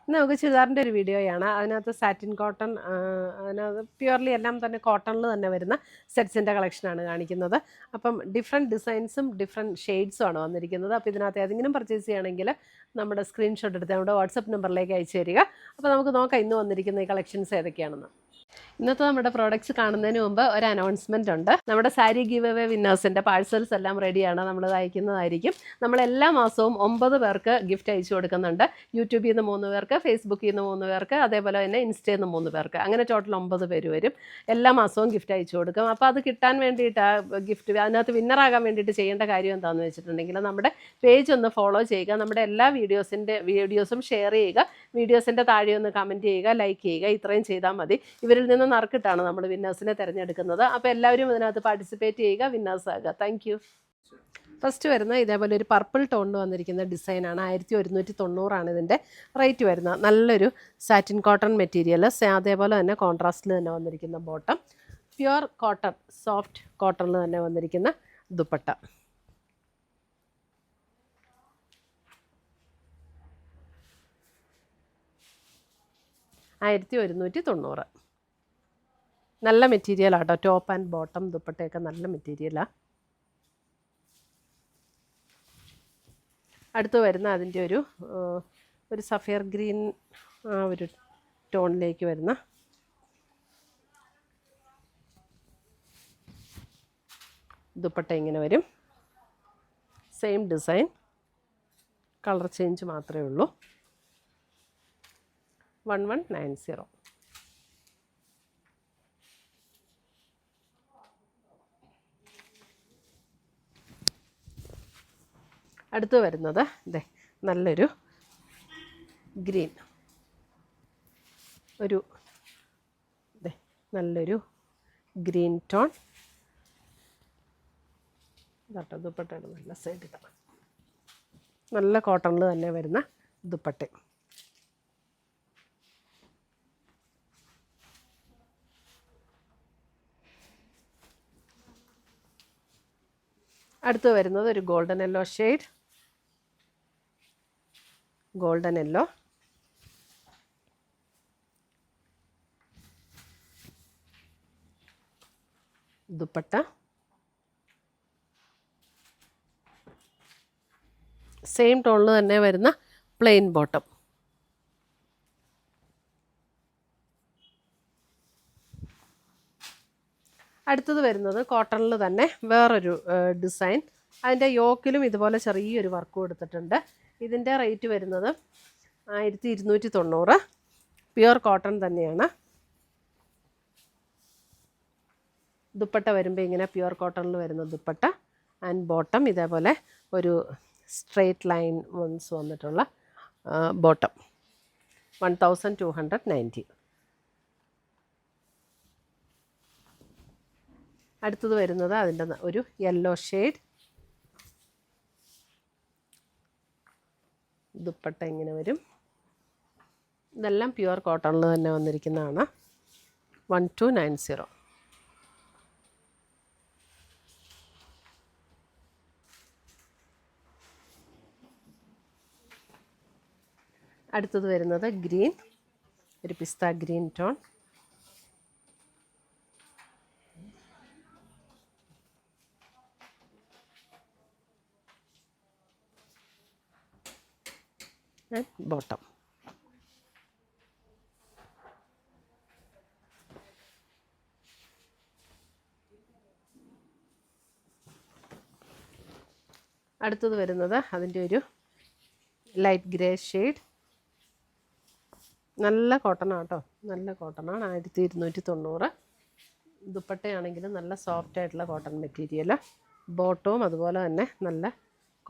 ഇന്ന് നമുക്ക് ചുരിദാറിൻ്റെ ഒരു വീഡിയോയാണ്. അതിനകത്ത് സാറ്റിൻ കോട്ടൺ, അതിനകത്ത് പ്യുവർലി എല്ലാം തന്നെ കോട്ടണിൽ തന്നെ വരുന്ന സെറ്റ്സിൻ്റെ കളക്ഷനാണ് കാണിക്കുന്നത്. അപ്പം ഡിഫറെൻറ്റ് ഡിസൈൻസും ഡിഫറെൻറ്റ് ഷെയ്ഡ്സും ആണ് വന്നിരിക്കുന്നത്. അപ്പോൾ ഇതിനകത്ത് ഏതെങ്കിലും പർച്ചേസ് ചെയ്യുകയാണെങ്കിൽ നമ്മുടെ സ്ക്രീൻഷോട്ട് എടുത്ത് നമ്മുടെ വാട്സപ്പ് നമ്പറിലേക്ക് അയച്ചു തരിക. അപ്പോൾ നമുക്ക് നോക്കാം ഇന്ന് വന്നിരിക്കുന്ന ഈ കളക്ഷൻസ് ഏതൊക്കെയാണെന്ന്. ഇന്നത്തെ നമ്മുടെ പ്രോഡക്റ്റ്സ് കാണുന്നതിന് മുമ്പ് ഒരു അനൗൺസ്മെൻ്റ് ഉണ്ട്. നമ്മുടെ സാരി ഗിവ് അവേ വിന്നേഴ്സിൻ്റെ പാഴ്സൽസ് എല്ലാം റെഡിയാണ്, നമ്മൾ അയക്കുന്നതായിരിക്കും. നമ്മൾ എല്ലാ മാസവും 9 പേർക്ക് ഗിഫ്റ്റ് അയച്ചു കൊടുക്കുന്നുണ്ട്. യൂട്യൂബിൽ നിന്ന് 3 പേർക്ക്, ഫേസ്ബുക്കിൽ നിന്ന് 3 പേർക്ക്, അതേപോലെ തന്നെ ഇൻസ്റ്റയിൽ നിന്ന് 3 പേർക്ക്, അങ്ങനെ ടോട്ടൽ 9 പേര് വരും. എല്ലാ മാസവും ഗിഫ്റ്റ് അയച്ചു കൊടുക്കും. അപ്പോൾ അത് കിട്ടാൻ വേണ്ടിയിട്ട് ആ ഗിഫ്റ്റ് അതിനകത്ത് വിന്നറാകാൻ വേണ്ടിയിട്ട് ചെയ്യേണ്ട കാര്യം എന്താണെന്ന് വെച്ചിട്ടുണ്ടെങ്കിൽ നമ്മുടെ പേജ് ഒന്ന് ഫോളോ ചെയ്യുക, നമ്മുടെ എല്ലാ വീഡിയോസും ഷെയർ ചെയ്യുക, വീഡിയോസിൻ്റെ താഴെ ഒന്ന് കമൻറ്റ് ചെയ്യുക, ലൈക്ക് ചെയ്യുക. ഇത്രയും ചെയ്താൽ മതി. ഇവരിൽ നിന്ന് നറുക്കിട്ടാണ് നമ്മൾ വിന്നേഴ്സിനെ തിരഞ്ഞെടുക്കുന്നത്. അപ്പോൾ എല്ലാവരും ഇതിനകത്ത് പാർട്ടിസിപ്പേറ്റ് ചെയ്യുക, വിന്നേഴ്സ് ആകുക. Thank you. ഫസ്റ്റ് വരുന്ന ഇതേപോലെ ഒരു പർപ്പിൾ ടോണിൽ വന്നിരിക്കുന്ന ഡിസൈനാണ്. 1190 ഇതിൻ്റെ റേറ്റ് വരുന്നത്. നല്ലൊരു സാറ്റിൻ കോട്ടൺ മെറ്റീരിയൽ, അതേപോലെ തന്നെ കോൺട്രാസ്റ്റിൽ തന്നെ വന്നിരിക്കുന്ന ബോട്ടം, പ്യുവർ കോട്ടൺ സോഫ്റ്റ് കോട്ടണിൽ തന്നെ വന്നിരിക്കുന്ന ദുപ്പട്ട. $1190. നല്ല മെറ്റീരിയലാട്ടോ. ടോപ്പ് ആൻഡ് ബോട്ടം ദുപ്പട്ടയൊക്കെ നല്ല മെറ്റീരിയലാണ്. അടുത്ത് വരുന്ന അതിൻ്റെ ഒരു സഫയർ ഗ്രീൻ ആ ഒരു ടോണിലേക്ക് വരുന്ന ദുപ്പട്ട ഇങ്ങനെ വരും. സെയിം ഡിസൈൻ, കളർ ചേഞ്ച് മാത്രമേ ഉള്ളൂ. 1190. അടുത്ത് വരുന്നത് ഇതേ നല്ലൊരു ഗ്രീൻ, നല്ലൊരു ഗ്രീൻ ടോൺ. ഇതാട്ടോ ദുപ്പട്ടയുടെ നല്ല സൈഡ് ഇതാണ്. നല്ല കോട്ടണിൽ തന്നെ വരുന്ന ദുപ്പട്ട. അടുത്ത് വരുന്നത് ഒരു golden yellow shade, golden yellow. Dupatta same ടോണിൽ തന്നെ വരുന്ന പ്ലെയിൻ ബോട്ടം. അടുത്തത് വരുന്നത് കോട്ടണിൽ തന്നെ വേറൊരു ഡിസൈൻ. അതിൻ്റെ യോക്കിലും ഇതുപോലെ ചെറിയൊരു വർക്ക് കൊടുത്തിട്ടുണ്ട്. ഇതിൻ്റെ റേറ്റ് വരുന്നത് 1290. പ്യുവർ കോട്ടൺ തന്നെയാണ്. ദുപ്പട്ട വരുമ്പോൾ ഇങ്ങനെ പ്യുവർ കോട്ടണിൽ വരുന്ന ദുപ്പട്ട ആൻഡ് ബോട്ടം ഇതേപോലെ ഒരു സ്ട്രെയിറ്റ് ലൈൻ വൺസ് വന്നിട്ടുള്ള ബോട്ടം. 1290. അടുത്തത് വരുന്നത് അതിൻ്റെ ഒരു യെല്ലോ ഷെയ്ഡ്. ദുപ്പട്ട ഇങ്ങനെ വരും. ഇതെല്ലാം പ്യുവർ കോട്ടണിൽ തന്നെ വന്നിരിക്കുന്നതാണ്. 1290. അടുത്തത് വരുന്നത് ഗ്രീൻ, ഒരു പിസ്ത ഗ്രീൻ ടോൺ. ബോട്ടം. അടുത്തത് വരുന്നത് അതിൻ്റെ ഒരു ലൈറ്റ് ഗ്രേ ഷെയ്ഡ്. നല്ല കോട്ടണാണ് കേട്ടോ, നല്ല കോട്ടണാണ്. 1290. ദുപ്പട്ടയാണെങ്കിലും നല്ല സോഫ്റ്റ് ആയിട്ടുള്ള കോട്ടൺ മെറ്റീരിയൽ. ബോട്ടവും അതുപോലെ തന്നെ നല്ല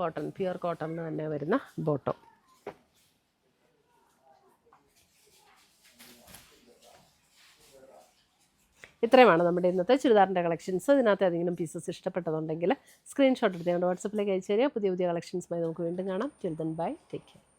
കോട്ടൺ, പ്യുവർ കോട്ടണിൽ തന്നെ വരുന്ന ബോട്ടം. ഇത്രയുമാണ് നമ്മുടെ ഇന്നത്തെ ചുരിദാറിൻ്റെ കളക്ഷൻസ്. ഇതിനകത്ത് ഏതെങ്കിലും പീസസ് ഇഷ്ടപ്പെട്ടതുണ്ടെങ്കിൽ സ്ക്രീൻഷോട്ട് എടുത്ത് ഞങ്ങളുടെ വാട്സപ്പിലേക്ക് അയച്ചു തരിക. പുതിയ കളക്ഷൻസുമായി നമുക്ക് വീണ്ടും കാണാം. Till then bye, take care.